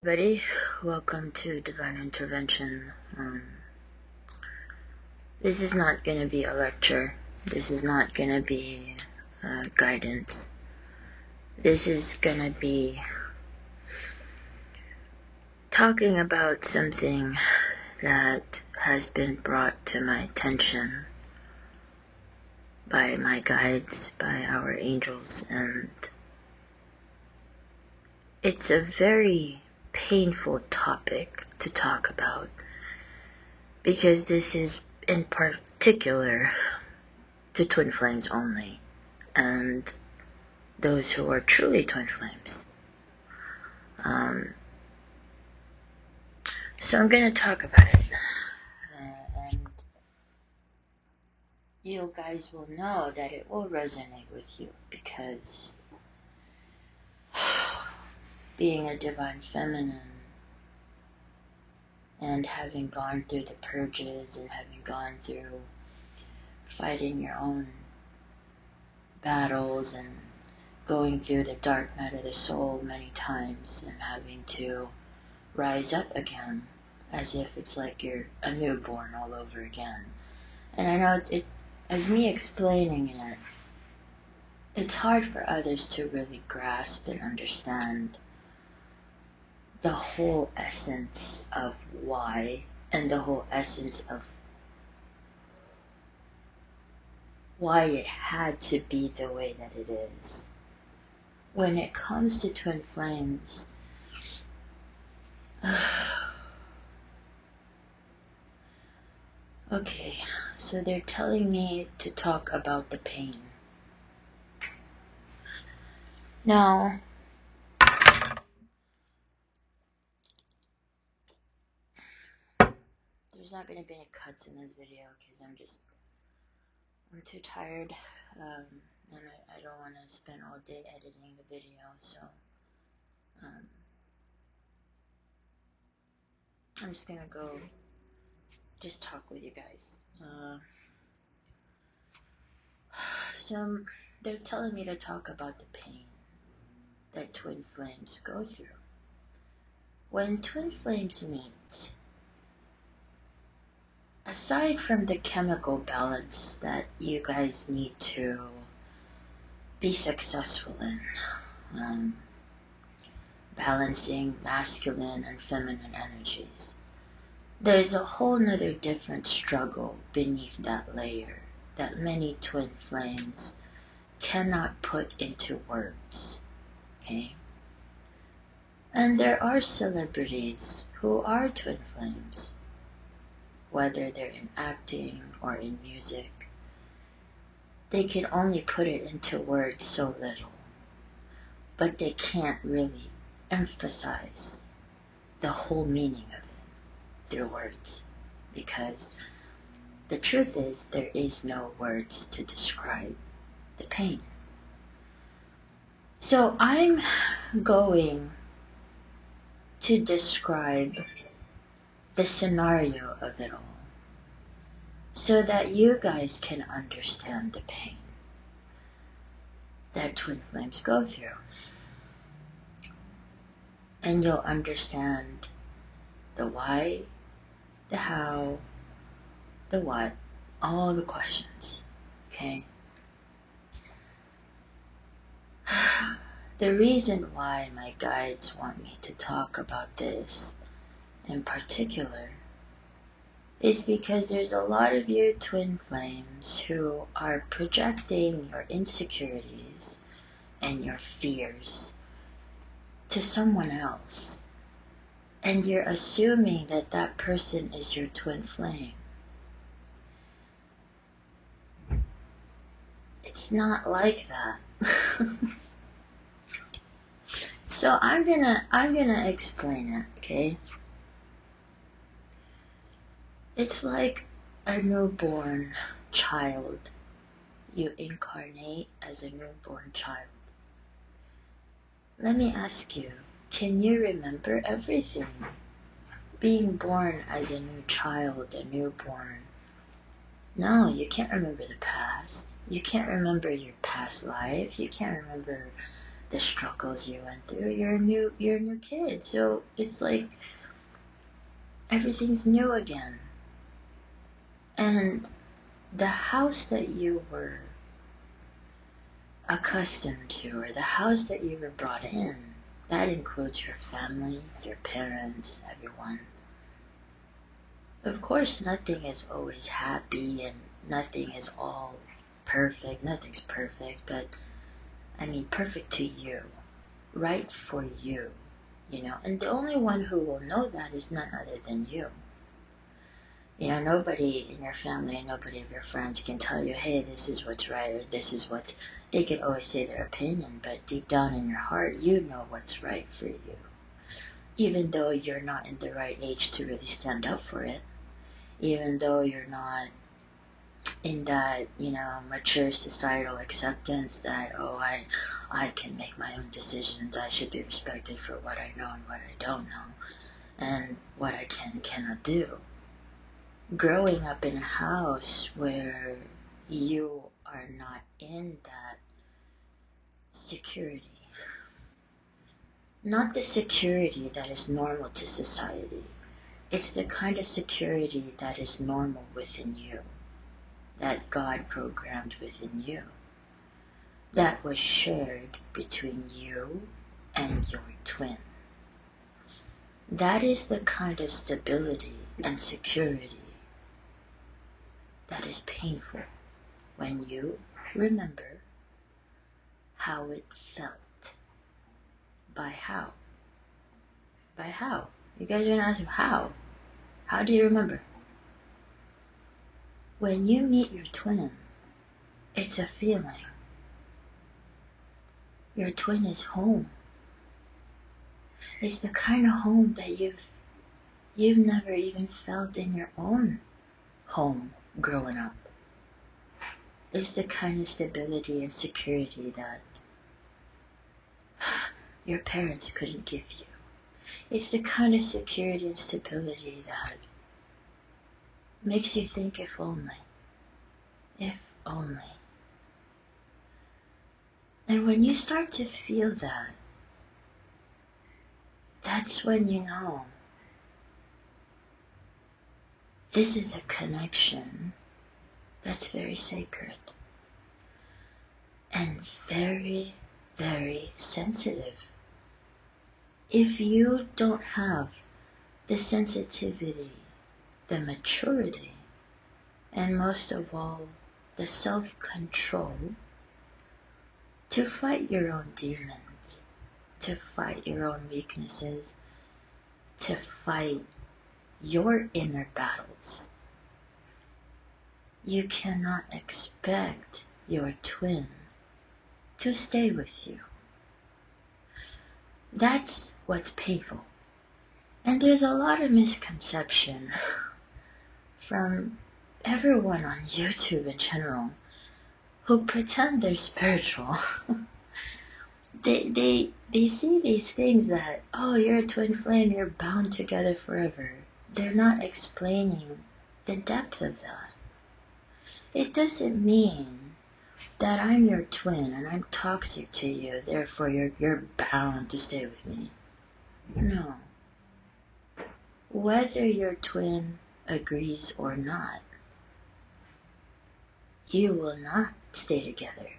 Everybody, welcome to Divine Intervention. This is not going to be a lecture. This is not going to be guidance. This is going to be talking about something that has been brought to my attention by my guides, by our angels, and it's a very painful topic to talk about because this is in particular to twin flames only and those who are truly twin flames. So I'm going to talk about it, and you guys will know that it will resonate with you because being a divine feminine and having gone through the purges and having gone through fighting your own battles and going through the dark night of the soul many times and having to rise up again as if it's like you're a newborn all over again. And I know it, as me explaining it, it's hard for others to really grasp and understand the whole essence of why and the whole essence of why it had to be the way that it is. When it comes to twin flames, okay, so they're telling me to talk about the pain. Now, there's not going to be any cuts in this video because I'm too tired, and I don't want to spend all day editing the video, so I'm just going to go just talk with you guys. So they're telling me to talk about the pain that twin flames go through. When twin flames meet, aside from the chemical balance that you guys need to be successful in, balancing masculine and feminine energies, there's a whole nother different struggle beneath that layer that many twin flames cannot put into words, okay? And there are celebrities who are twin flames, whether they're in acting or in music. They can only put it into words so little, but they can't really emphasize the whole meaning of it through words, because the truth is there is no words to describe the pain. So I'm going to describe the scenario of it all so that you guys can understand the pain that twin flames go through. And you'll understand the why, the how, the what, all the questions, okay? The reason why my guides want me to talk about this in particular is because there's a lot of you twin flames who are projecting your insecurities and your fears to someone else, and you're assuming that that person is your twin flame. It's not like that. So I'm gonna explain it, okay? It's like a newborn child. You incarnate as a newborn child. Let me ask you, can you remember everything? Being born as a new child, a newborn. No, you can't remember the past. You can't remember your past life. You can't remember the struggles you went through. You're a new kid, so it's like everything's new again. And the house that you were accustomed to, or the house that you were brought in, that includes your family, your parents, everyone. Of course, nothing is always happy and nothing is all perfect. Nothing's perfect, but I mean perfect to you, right for you, you know. And the only one who will know that is none other than you. You know, nobody in your family and nobody of your friends can tell you, hey, this is what's right or this is what's... They can always say their opinion, but deep down in your heart, you know what's right for you. Even though you're not in the right age to really stand up for it. Even though you're not in that, you know, mature societal acceptance that, oh, I can make my own decisions. I should be respected for what I know and what I don't know. And what I can and cannot do. Growing up in a house where you are not in that security. Not the security that is normal to society. It's the kind of security that is normal within you. That God programmed within you. That was shared between you and your twin. That is the kind of stability and security that is painful when you remember how it felt. By how? By how? You guys are gonna ask how? How do you remember? When you meet your twin, it's a feeling. Your twin is home. It's the kind of home that you've never even felt in your own home growing up. It's the kind of stability and security that your parents couldn't give you. It's the kind of security and stability that makes you think if only. If only. And when you start to feel that, that's when you know this is a connection that's very sacred and very, very sensitive. If you don't have the sensitivity, the maturity, and most of all, the self-control to fight your own demons, to fight your own weaknesses, to fight your inner battles, you cannot expect your twin to stay with you. That's what's painful. And there's a lot of misconception from everyone on YouTube in general who pretend they're spiritual. They see these things that, oh, you're a twin flame, you're bound together forever. They're not explaining the depth of that. It doesn't mean that I'm your twin and I'm toxic to you, therefore you're bound to stay with me. No. Whether your twin agrees or not, you will not stay together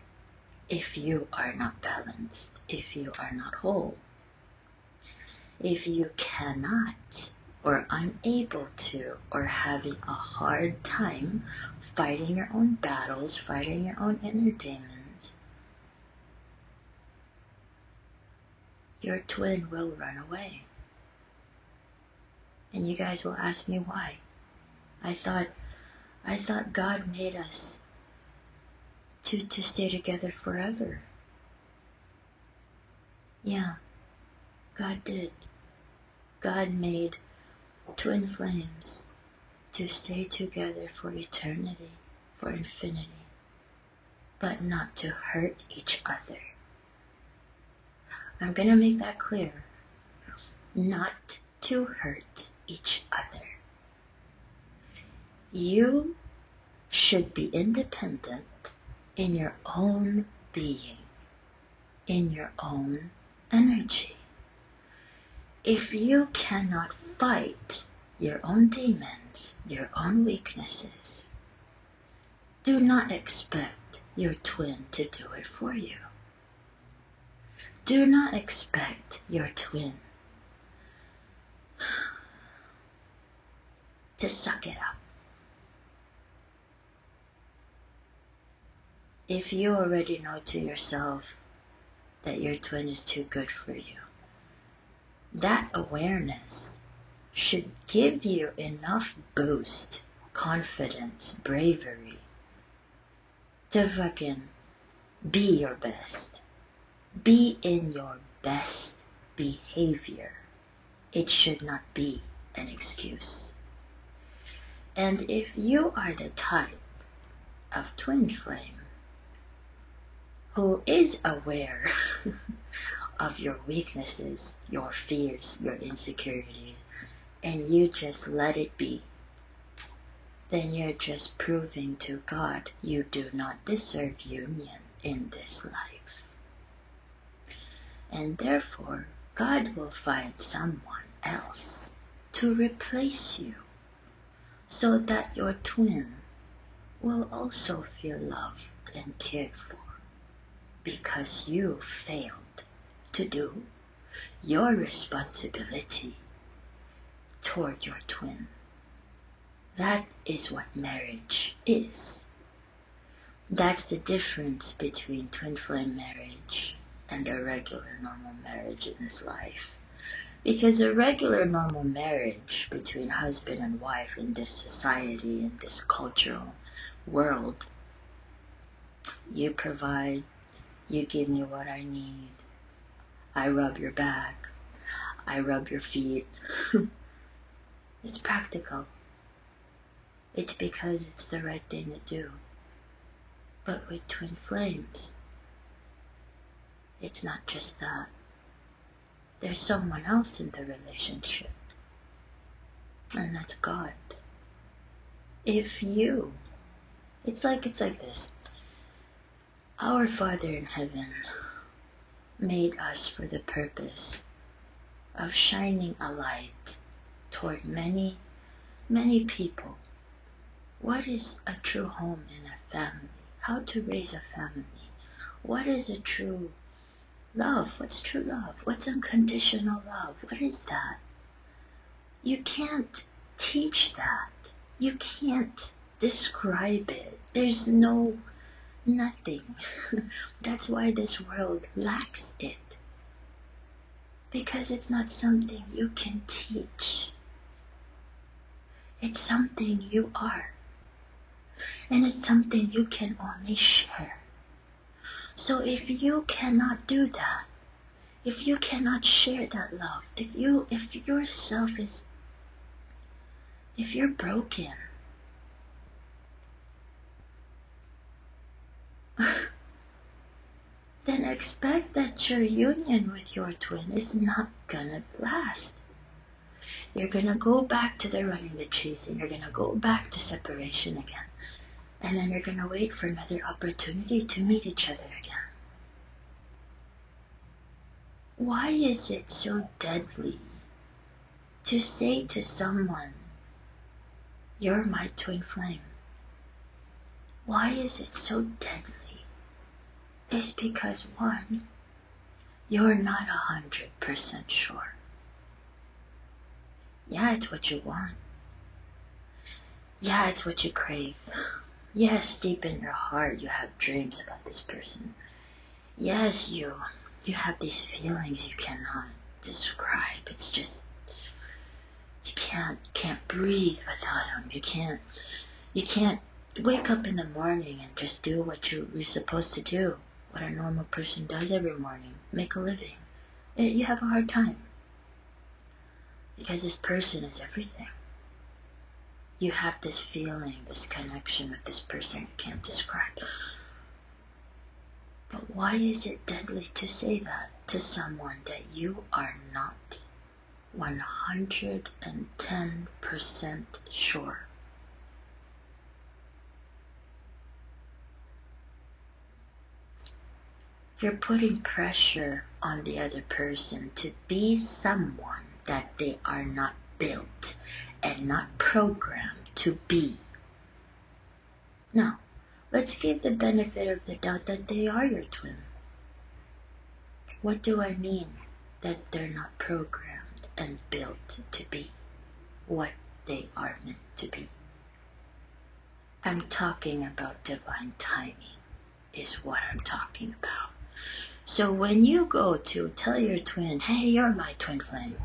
if you are not balanced, if you are not whole. If you cannot or unable to or having a hard time fighting your own battles, fighting your own inner demons, your twin will run away. And you guys will ask me why. I thought God made us to stay together forever. Yeah, God did. God made twin flames to stay together for eternity, for infinity, but not to hurt each other. I'm gonna make that clear. Not to hurt each other. You should be independent in your own being, in your own energy. If you cannot fight your own demons, your own weaknesses, do not expect your twin to do it for you. Do not expect your twin to suck it up. If you already know to yourself that your twin is too good for you, that awareness should give you enough boost, confidence, bravery to fucking be your best. Be in your best behavior. It should not be an excuse. And if you are the type of twin flame who is aware of your weaknesses, your fears, your insecurities, and you just let it be, then you're just proving to God you do not deserve union in this life. And therefore, God will find someone else to replace you so that your twin will also feel loved and cared for, because you failed to do your responsibility toward your twin. That is what marriage is. That's the difference between twin flame marriage and a regular normal marriage in this life. Because a regular normal marriage between husband and wife in this society, in this cultural world, you provide, you give me what I need, I rub your back, I rub your feet. It's practical. It's because it's the right thing to do. But with twin flames, it's not just that. There's someone else in the relationship, and that's God. If you, it's like this. Our Father in heaven made us for the purpose of shining a light toward many, many people. What is a true home in a family? How to raise a family? What is a true love? What's true love? What's unconditional love? What is that? You can't teach that. You can't describe it. There's nothing. That's why this world lacks it. Because it's not something you can teach. It's something you are. And it's something you can only share. So if you cannot do that, if you cannot share that love, if you're broken, then expect that your union with your twin is not gonna last. You're gonna go back to the running, the chasing, you're gonna go back to separation again. And then you're gonna wait for another opportunity to meet each other again. Why is it so deadly to say to someone, you're my twin flame? Why is it so deadly? It's because, one, you're not 100% sure. Yeah, it's what you want. Yeah, it's what you crave. Yes, deep in your heart you have dreams about this person. Yes, you have these feelings you cannot describe. It's just, you can't breathe without them. You can't wake up in the morning and just do what you're supposed to do, what a normal person does every morning, make a living. You have a hard time. Because this person is everything. You have this feeling, this connection with this person you can't describe. But why is it deadly to say that to someone that you are not 110% sure? You're putting pressure on the other person to be someone that they are not built and not programmed to be. Now, let's give the benefit of the doubt that they are your twin. What do I mean that they're not programmed and built to be what they are meant to be? I'm talking about divine timing is what I'm talking about. So when you go to tell your twin, hey, you're my twin flame,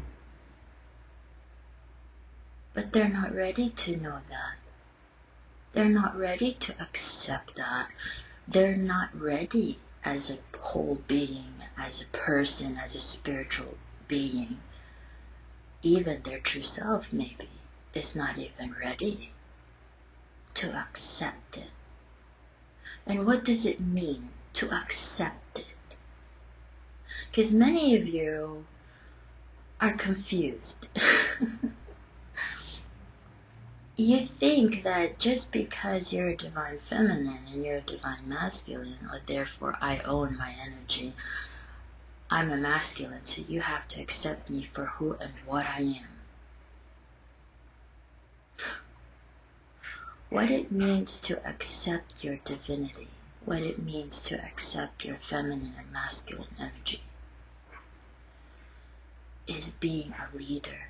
but they're not ready to know that. They're not ready to accept that. They're not ready as a whole being, as a person, as a spiritual being. Even their true self maybe is not even ready to accept it. And what does it mean to accept it? Because many of you are confused. You think that just because you're a divine feminine and you're a divine masculine, or therefore I own my energy, I'm a masculine, so you have to accept me for who and what I am. What it means to accept your divinity, what it means to accept your feminine and masculine energy, is being a leader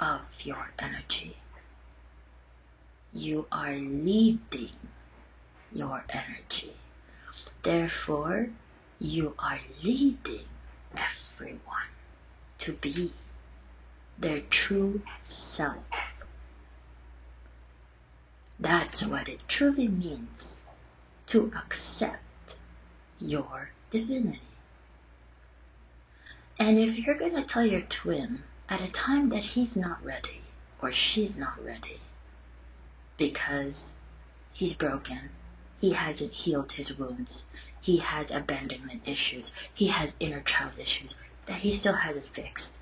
of your energy. You are leading your energy. Therefore, you are leading everyone to be their true self. That's what it truly means to accept your divinity. And if you're going to tell your twin at a time that he's not ready or she's not ready, because he's broken, he hasn't healed his wounds, he has abandonment issues, he has inner child issues that he still hasn't fixed,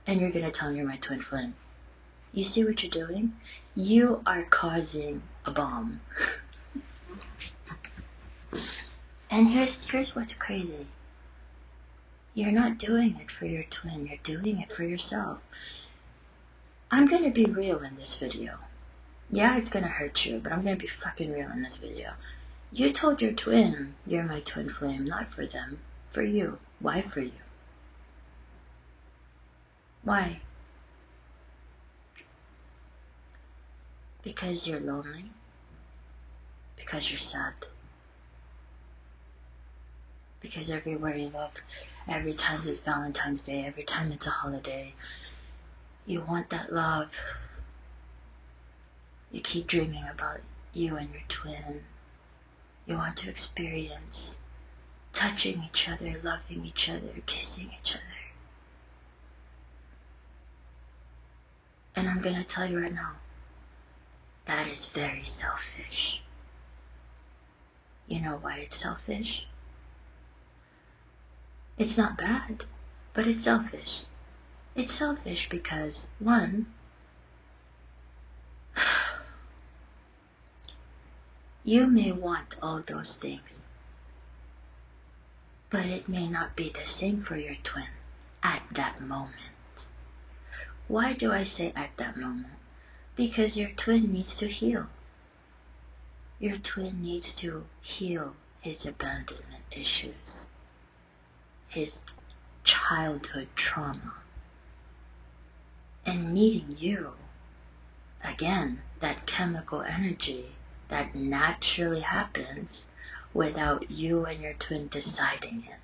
and you're going to tell him you're my twin flame, you see what you're doing? You are causing a bomb. And here's what's crazy. You're not doing it for your twin, you're doing it for yourself. I'm going to be real in this video. Yeah, it's gonna hurt you, but I'm gonna be fucking real in this video. You told your twin, you're my twin flame, not for them, for you. Why for you? Why? Because you're lonely? Because you're sad? Because everywhere you look, every time it's Valentine's Day, every time it's a holiday, you want that love. You keep dreaming about you and your twin. You want to experience touching each other, loving each other, kissing each other. And I'm going to tell you right now, that is very selfish. You know why it's selfish? It's not bad, but it's selfish. It's selfish because, one, you may want all those things, but it may not be the same for your twin at that moment. Why do I say at that moment? Because your twin needs to heal. Your twin needs to heal his abandonment issues, his childhood trauma. And meeting you, again, that chemical energy that naturally happens without you and your twin deciding it,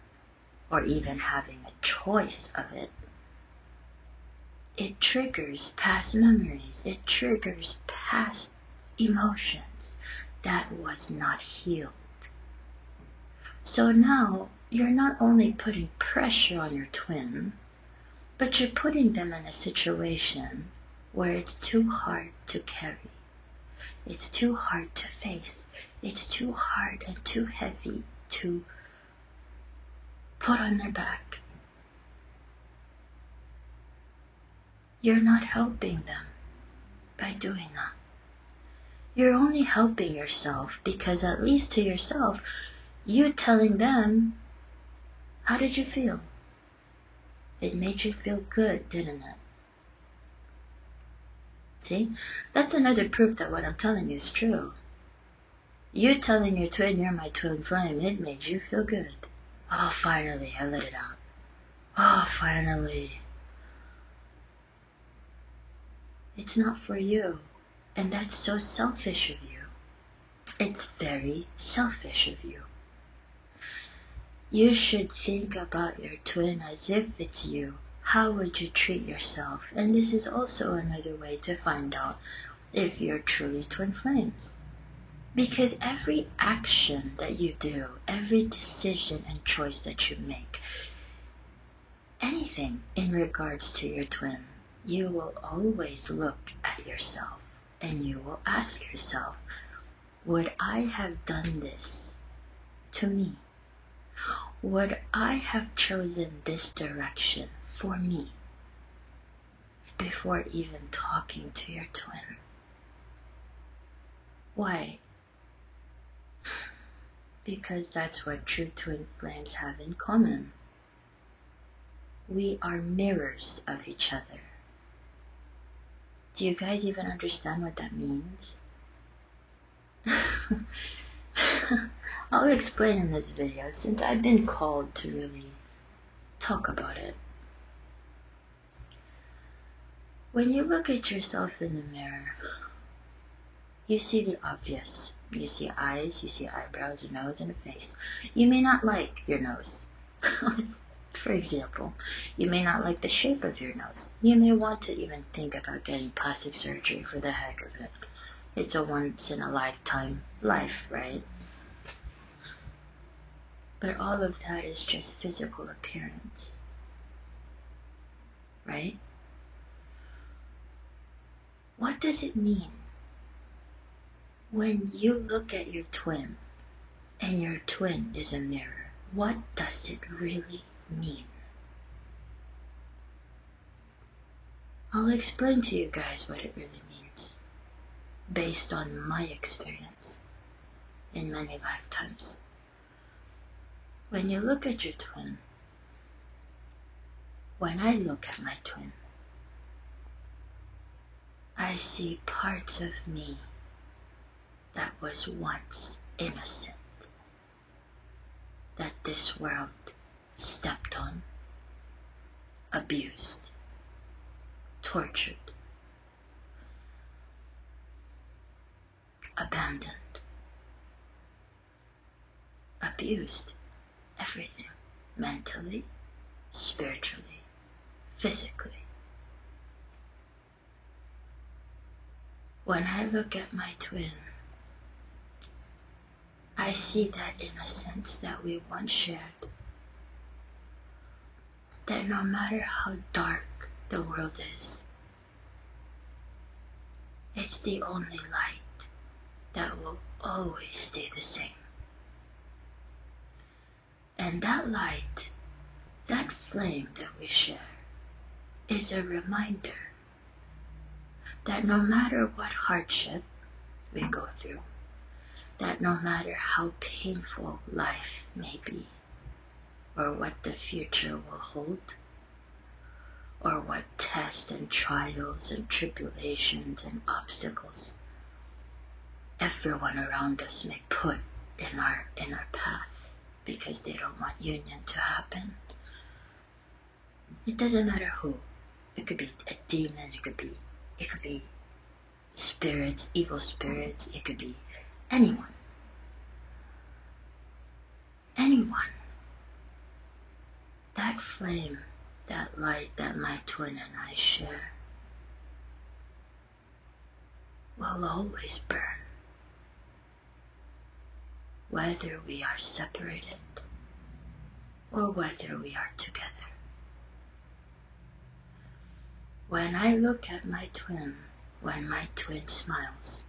or even having a choice of it. It triggers past memories, it triggers past emotions that was not healed. So now, you're not only putting pressure on your twin, but you're putting them in a situation where it's too hard to carry. It's too hard to face. It's too hard and too heavy to put on their back. You're not helping them by doing that. You're only helping yourself because, at least to yourself, you telling them How did you feel? It made you feel good, didn't it? See? That's another proof that what I'm telling you is true. You telling your twin you're my twin flame, it made you feel good. Oh, finally, I let it out. Oh, finally. It's not for you. And that's so selfish of you. It's very selfish of you. You should think about your twin as if it's you. How would you treat yourself? And this is also another way to find out if you're truly twin flames. Because every action that you do, every decision and choice that you make, anything in regards to your twin, you will always look at yourself and you will ask yourself, would I have done this to me? Would I have chosen this direction for me before even talking to your twin? Why? Because that's what true twin flames have in common. We are mirrors of each other. Do you guys even understand what that means? I'll explain in this video since I've been called to really talk about it. When you look at yourself in the mirror, you see the obvious. You see eyes, you see eyebrows, a nose, and a face. You may not like your nose. For example, you may not like the shape of your nose. You may want to even think about getting plastic surgery for the heck of it. It's a once in a lifetime life, right? But all of that is just physical appearance, right? What does it mean when you look at your twin and your twin is a mirror? What does it really mean? I'll explain to you guys what it really means based on my experience in many lifetimes. When you look at your twin, when I look at my twin, I see parts of me that was once innocent, that this world stepped on, abused, tortured, abandoned, abused everything, mentally, spiritually, physically. When I look at my twin, I see that innocence that we once shared, that no matter how dark the world is, it's the only light that will always stay the same. And that light, that flame that we share, is a reminder that no matter what hardship we go through, that no matter how painful life may be, or what the future will hold, or what tests and trials and tribulations and obstacles everyone around us may put in our path because they don't want union to happen. It doesn't matter who. It could be a demon, it could be spirits, evil spirits, it could be anyone. Anyone. That flame, that light that my twin and I share will always burn, whether we are separated or whether we are together. When I look at my twin, when my twin smiles,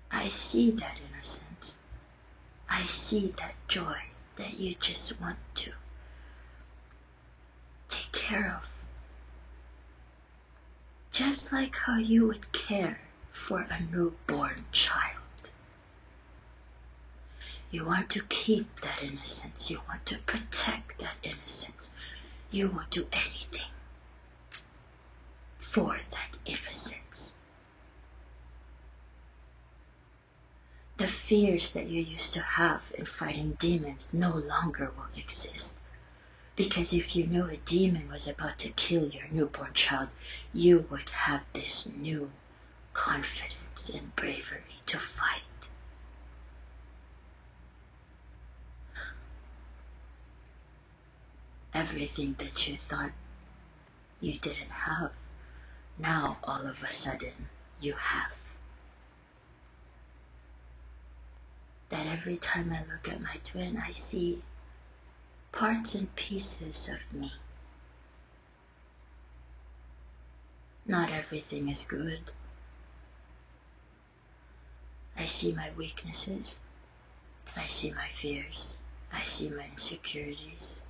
I see that innocence. I see that joy that you just want to take care of. Just like how you would care for a newborn child. You want to keep that innocence. You want to protect that innocence. You will do anything for that innocence. The fears that you used to have in fighting demons no longer will exist. Because if you knew a demon was about to kill your newborn child, you would have this new confidence and bravery to fight. Everything that you thought you didn't have, now all of a sudden you have. That every time I look at my twin, I see parts and pieces of me. Not everything is good. I see my weaknesses. I see my fears. I see my insecurities.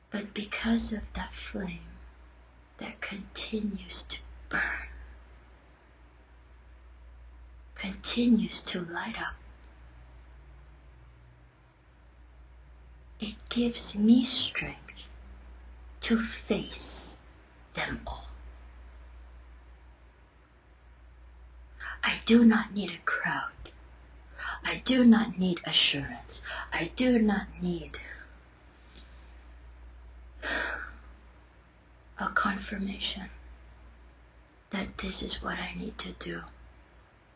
But because of that flame that continues to burn, continues to light up, it gives me strength to face them all. I do not need a crowd. I do not need assurance. I do not need a confirmation that this is what I need to do.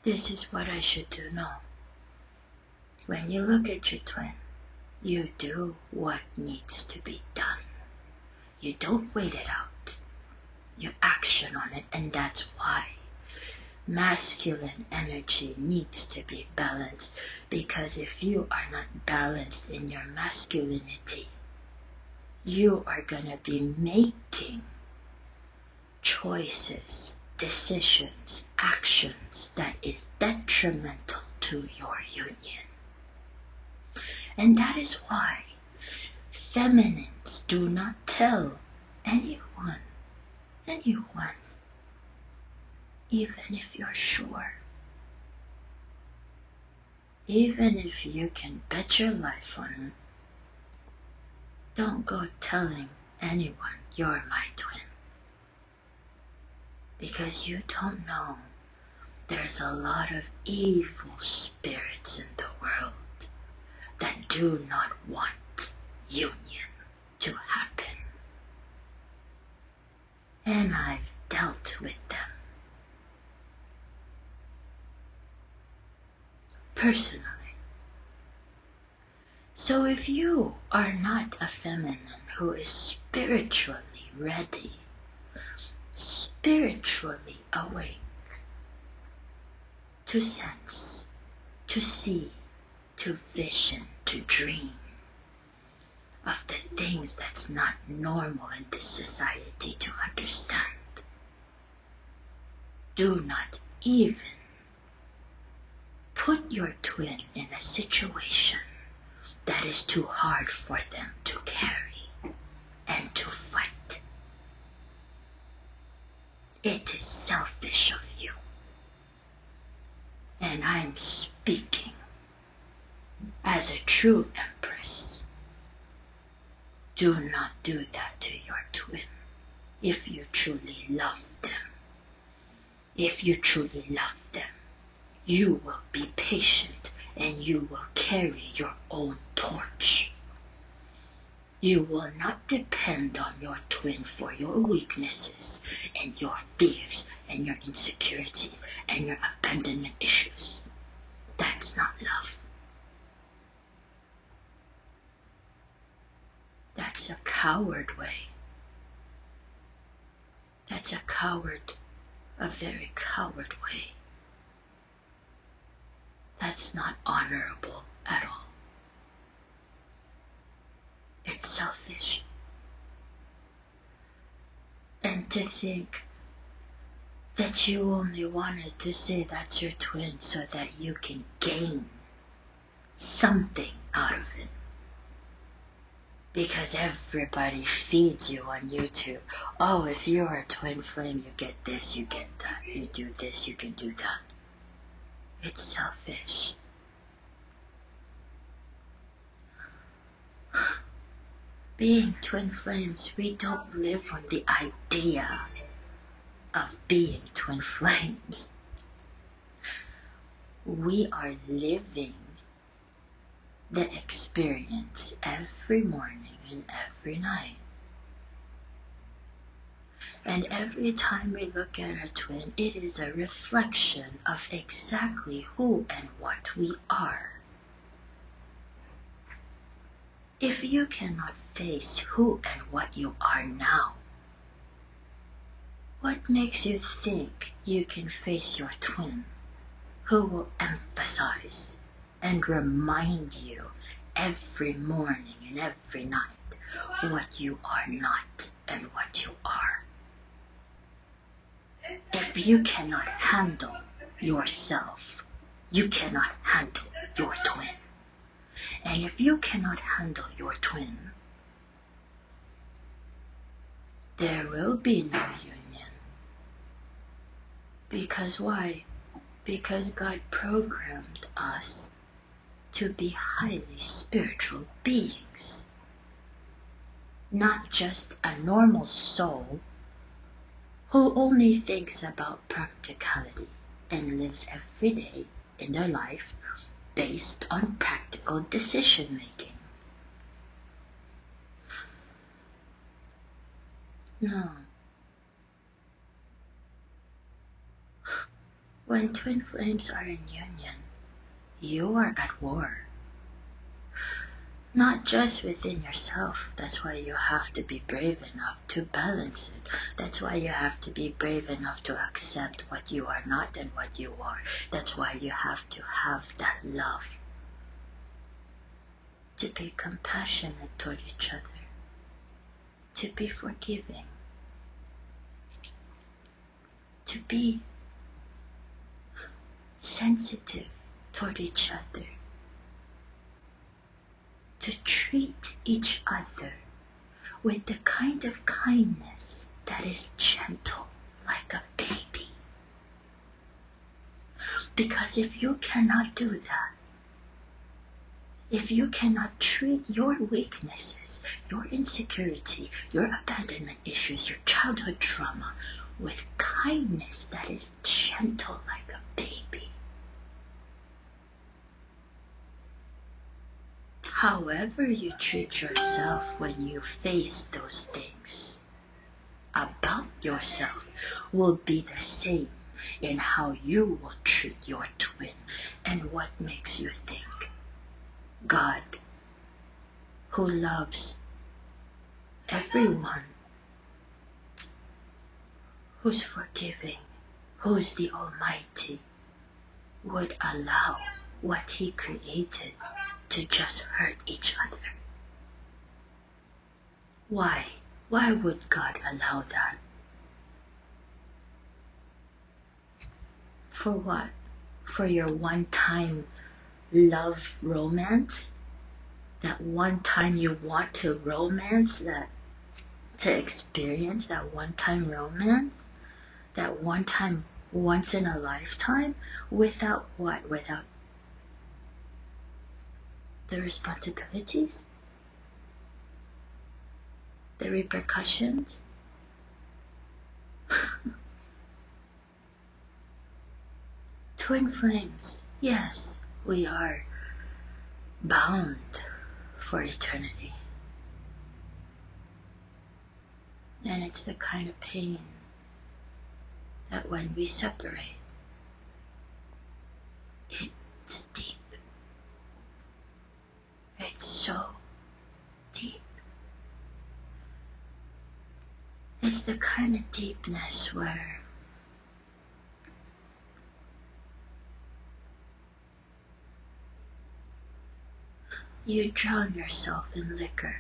This is what I should do. No. When you look at your twin, you do what needs to be done. You don't wait it out. You action on it, and that's why masculine energy needs to be balanced. Because if you are not balanced in your masculinity, you are going to be making choices, decisions, actions that is detrimental to your union. And that is why feminines do not tell anyone, even if you're sure, even if you can bet your life on it, don't go telling anyone you're my twin. Because you don't know, there's a lot of evil spirits in the world that do not want union to happen. And I've dealt with them personally. So if you are not a feminine who is spiritually ready, spiritually awake, to sense, to see, to vision, to dream of the things that's not normal in this society to understand, do not even put your twin in a situation that is too hard for them to carry and to fight. It is selfish of you. And I'm speaking as a true empress. Do not do that to your twin if you truly love them. If you truly love them, you will be patient and you will carry your own torch. You will not depend on your twin for your weaknesses and your fears and your insecurities and your abandonment issues. That's not love. That's a coward way. That's a very coward way. That's not honorable at all. It's selfish. And to think that you only wanted to say that's your twin so that you can gain something out of it. Because everybody feeds you on YouTube. Oh, if you're a twin flame, you get this, you get that. You do this, you can do that. It's selfish. Being twin flames, we don't live on the idea of being twin flames. We are living the experience every morning and every night. And every time we look at our twin, it is a reflection of exactly who and what we are. If you cannot face who and what you are now, what makes you think you can face your twin, who will emphasize and remind you every morning and every night what you are not and what you are? If you cannot handle yourself, you cannot handle your twin. And if you cannot handle your twin, there will be no union. Because why? Because God programmed us to be highly spiritual beings. Not just a normal soul who only thinks about practicality and lives every day in their life based on practical decision making. No. When twin flames are in union, you are at war. Not just within yourself. That's why you have to be brave enough to balance it. That's why you have to be brave enough to accept what you are not and what you are. That's why you have to have that love. To be compassionate toward each other. To be forgiving. To be sensitive toward each other. To treat each other with the kind of kindness that is gentle like a baby. Because if you cannot do that, if you cannot treat your weaknesses, your insecurity, your abandonment issues, your childhood trauma with kindness that is gentle like a baby, however you treat yourself when you face those things about yourself will be the same in how you will treat your twin. And what makes you think God, who loves everyone, who's forgiving, who's the Almighty, would allow what He created to just hurt each other? Why? Why would God allow that? For what? For your one-time love romance? That one time you want to romance, that to experience that one-time romance? That one time, once in a lifetime? Without what? Without the responsibilities? The repercussions? Twin flames, yes, we are bound for eternity. And it's the kind of pain that when we separate, it's deep. It's so deep. It's the kind of deepness where you drown yourself in liquor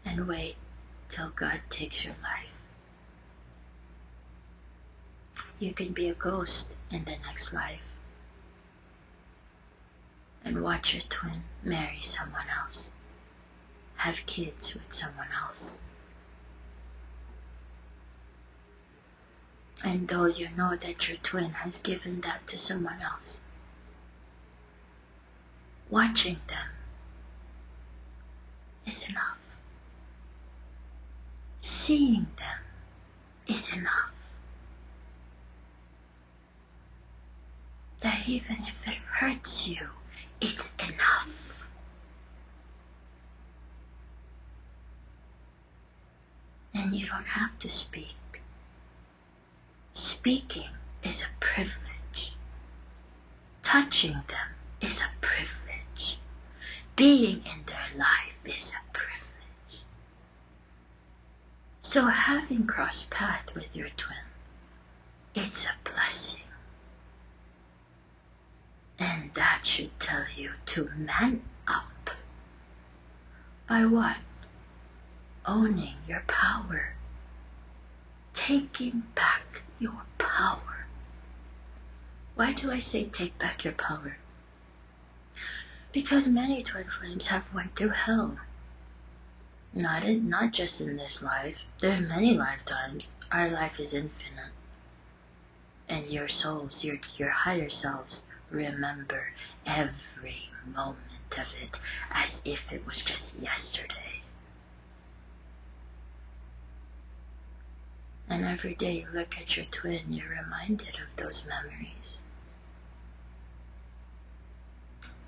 and wait till God takes your life. You can be a ghost in the next life and watch your twin marry someone else, have kids with someone else. And though you know that your twin has given that to someone else, watching them is enough. Seeing them is enough. That even if it hurts you, it's enough. And you don't have to speak. Speaking is a privilege. Touching them is a privilege. Being in their life is a privilege. So having crossed paths with your twin, it's a blessing. And that should tell you to man up. By what? Owning your power. Taking back your power. Why do I say take back your power? Because many twin flames have went through hell. Not just in this life. There are many lifetimes. Our life is infinite. And your souls, your higher selves, remember every moment of it as if it was just yesterday. And every day you look at your twin, you're reminded of those memories.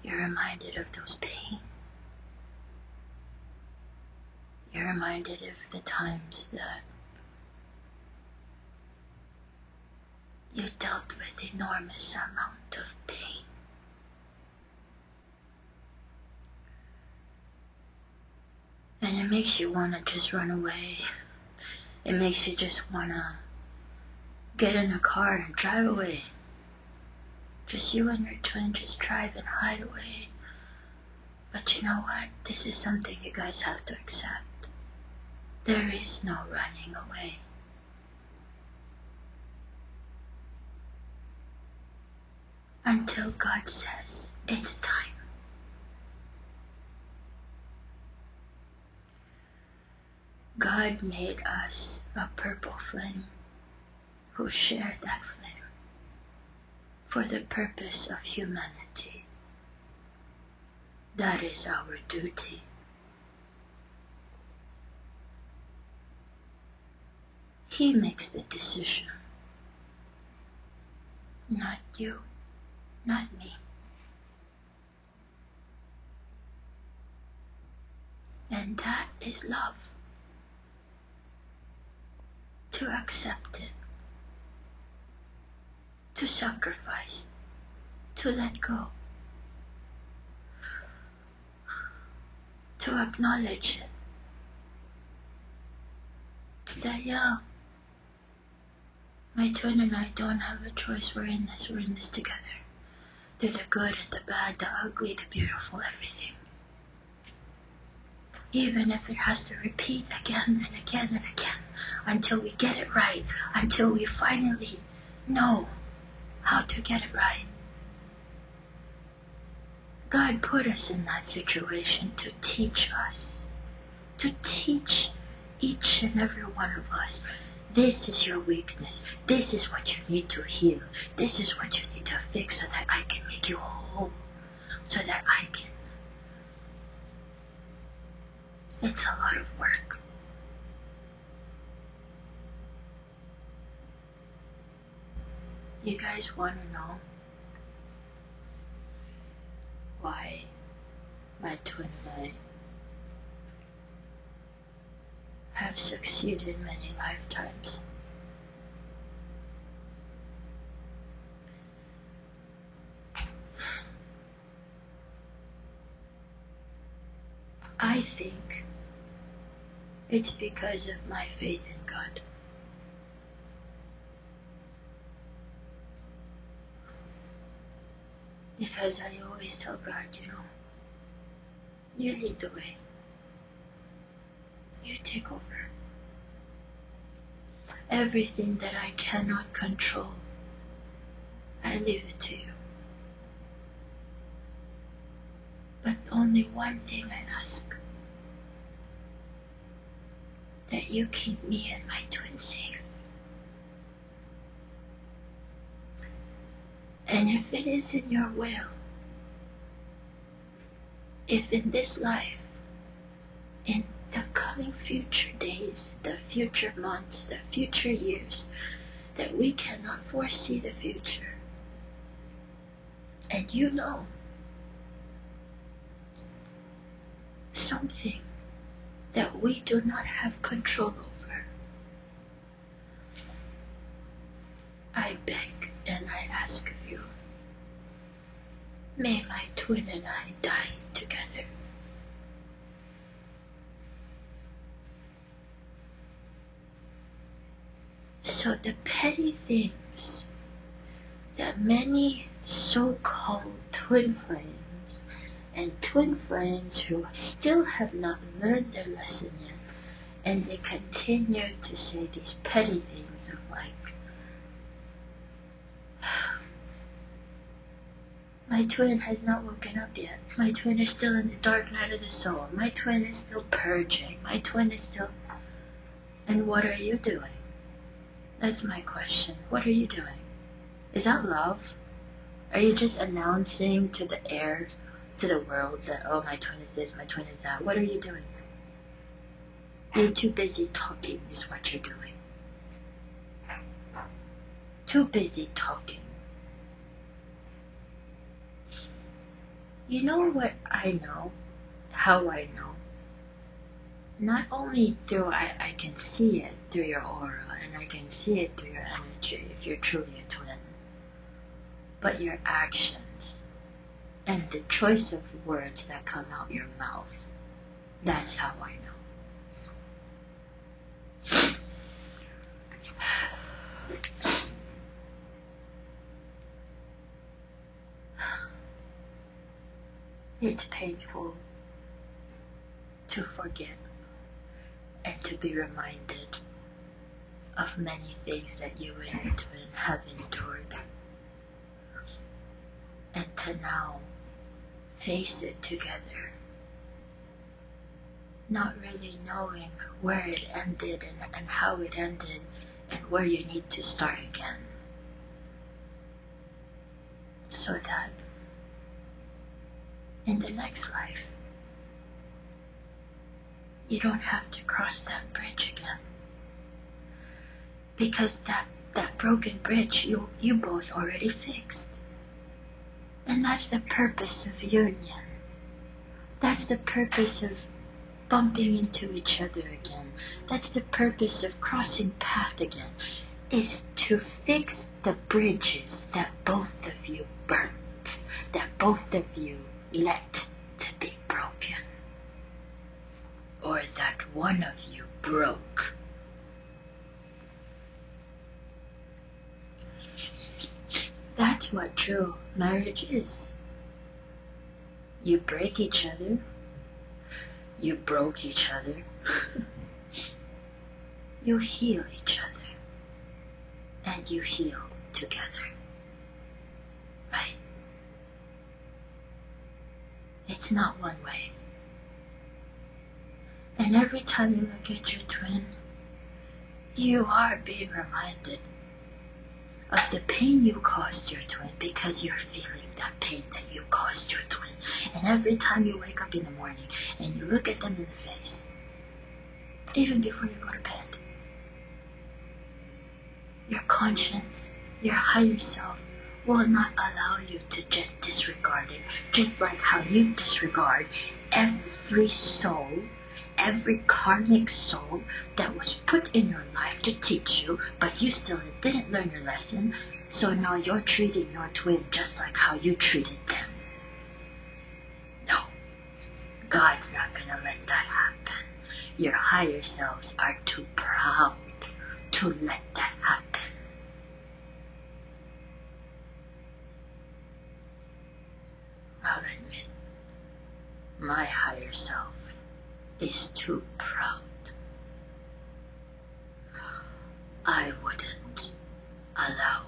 You're reminded of those pain. You're reminded of the times that you dealt with enormous amount of pain. And it makes you want to just run away. It makes you just want to get in a car and drive away. Just you and your twin just drive and hide away. But you know what? This is something you guys have to accept. There is no running away. Until God says it's time. God made us a purple flame who shared that flame for the purpose of humanity. That is our duty. He makes the decision. Not you, not me. And that is love. To accept it. To sacrifice. To let go. To acknowledge it. That yeah, my twin and I don't have a choice. We're in this together. They're the good and the bad, the ugly, the beautiful, everything. Even if it has to repeat again and again and again until we get it right, until we finally know how to get it right. God put us in that situation to teach us, to teach each and every one of us. This is your weakness. This is what you need to heal. This is what you need to fix so that I can make you whole. So that I can. It's a lot of work. You guys want to know why my twin and I have succeeded many lifetimes? I think it's because of my faith in God. Because I always tell God, you lead the way. You take over. Everything that I cannot control, I leave it to you. But only one thing I ask. That you keep me and my twin safe. if it is in your will, if in this life, in the coming future days, the future months, the future years, that we cannot foresee the future, and you know something that we do not have control over, I beg and I ask of you, may my twin and I die together. So the petty things that many so-called twin flames and twin flames who still have not learned their lesson yet, and they continue to say these petty things of like, my twin has not woken up yet. My twin is still in the dark night of the soul. My twin is still purging. My twin is still... And what are you doing? That's my question. What are you doing? Is that love? Are you just announcing to the air, to the world that, oh, my twin is this, my twin is that? What are you doing? You're too busy talking is what you're doing. Too busy talking. You know what I know? How I know? Not only through I can see it through your aura, and I can see it through your energy if you're truly a twin, but your actions and the choice of words that come out your mouth. That's how I know. It's painful to forget and to be reminded of many things that you and your twin have endured, and to now face it together, not really knowing where it ended and how it ended and where you need to start again, so that in the next life you don't have to cross that bridge again. Because that broken bridge you both already fixed. And that's the purpose of union. That's the purpose of bumping into each other again. That's the purpose of crossing path again, is to fix the bridges that both of you burnt, that both of you let to be broken, or that one of you broke. That's what true marriage is. You break each other, you broke each other, you heal each other, and you heal together, right? It's not one way. And every time you look at your twin, you are being reminded of the pain you caused your twin, because you're feeling that pain that you caused your twin. And every time you wake up in the morning and you look at them in the face, even before you go to bed, your conscience, your higher self will not allow you to just disregard it, just like how you disregard every soul, every karmic soul that was put in your life to teach you, but you still didn't learn your lesson, so now you're treating your twin just like how you treated them. No, God's not gonna let that happen. Your higher selves are too proud to let that happen. I'll admit, my higher self is too proud. I wouldn't allow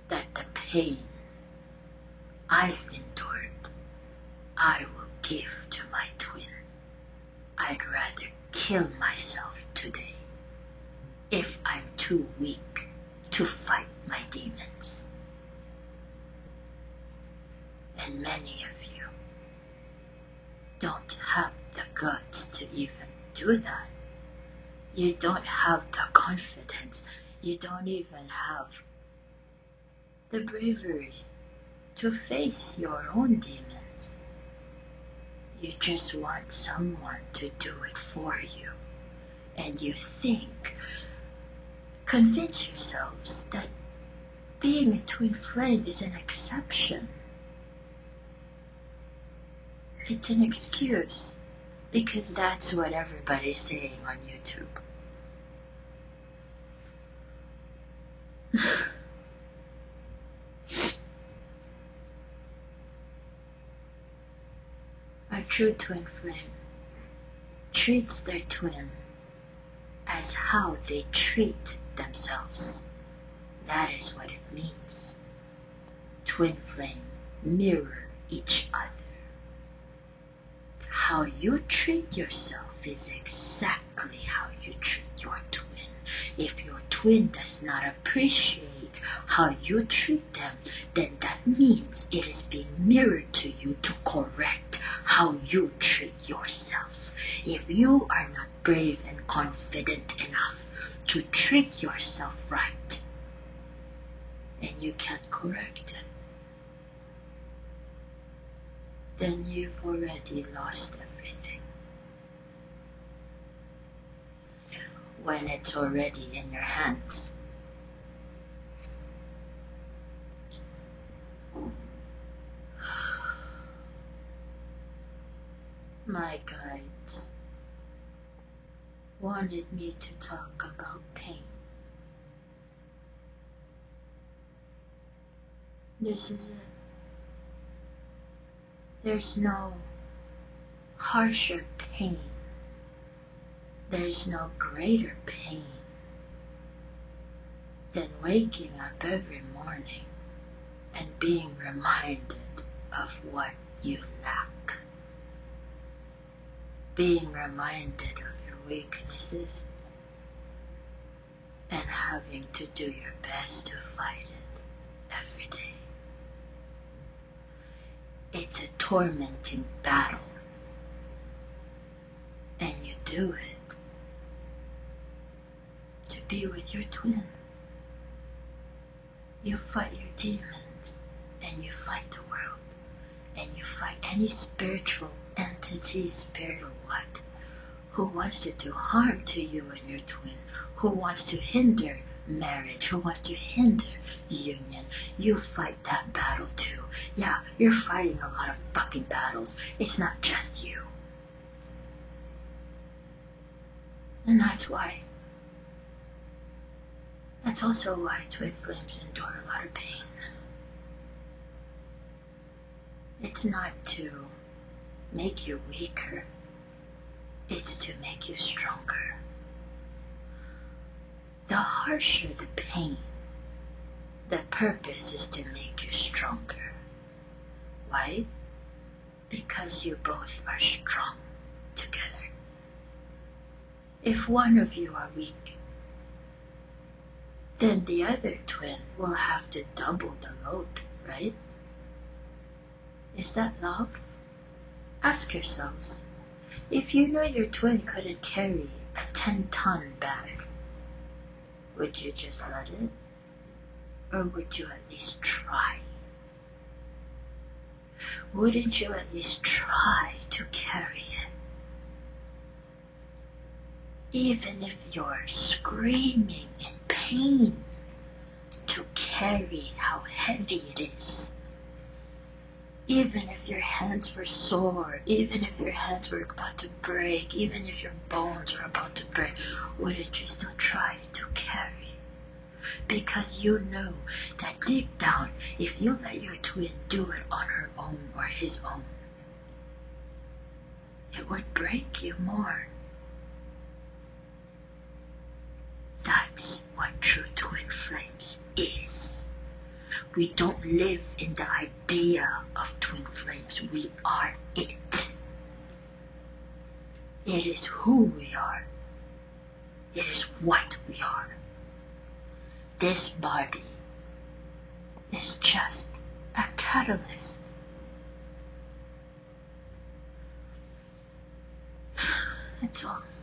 that the pain I've endured, I will give to my twin. I'd rather kill myself today if I'm too weak to fight my demons. guts to even do that. You don't have the confidence. You don't even have the bravery to face your own demons. You just want someone to do it for you. And you think, convince yourselves that being a twin flame is an exception. It's an excuse, because that's what everybody's saying on YouTube. A true twin flame treats their twin as how they treat themselves. That is what it means. Twin flame mirror each other. How you treat yourself is exactly how you treat your twin. If your twin does not appreciate how you treat them, then that means it is being mirrored to you to correct how you treat yourself. If you are not brave and confident enough to treat yourself right, and you can't correct it, then you've already lost everything. When it's already in your hands. My guides wanted me to talk about pain. This is it. There's no harsher pain. There's no greater pain than waking up every morning and being reminded of what you lack. Being reminded of your weaknesses and having to do your best to fight it every day. It's a tormenting battle, and you do it to be with your twin. You fight your demons, and you fight the world, and you fight any spiritual entity, spirit or what, who wants to do harm to you and your twin, who wants to hinder marriage, who wants to hinder union. You fight that battle too. Yeah, you're fighting a lot of fucking battles. It's not just you. And that's also why twin flames endure a lot of pain. It's not to make you weaker. It's to make you stronger. The harsher the pain, the purpose is to make you stronger. Why? Because you both are strong together. If one of you are weak, then the other twin will have to double the load, right? Is that love? Ask yourselves, if you know your twin couldn't carry a 10-ton bag, would you just let it? Or would you at least try? Wouldn't you at least try to carry it? Even if you're screaming in pain to carry how heavy it is. Even if your hands were sore, even if your hands were about to break, even if your bones were about to break, wouldn't you still try to carry? Because you know that deep down, if you let your twin do it on her own or his own, it would break you more. That's what true twin flames is. We don't live in the idea of twin flames. We are it. It is who we are. It is what we are. This body is just a catalyst. That's all.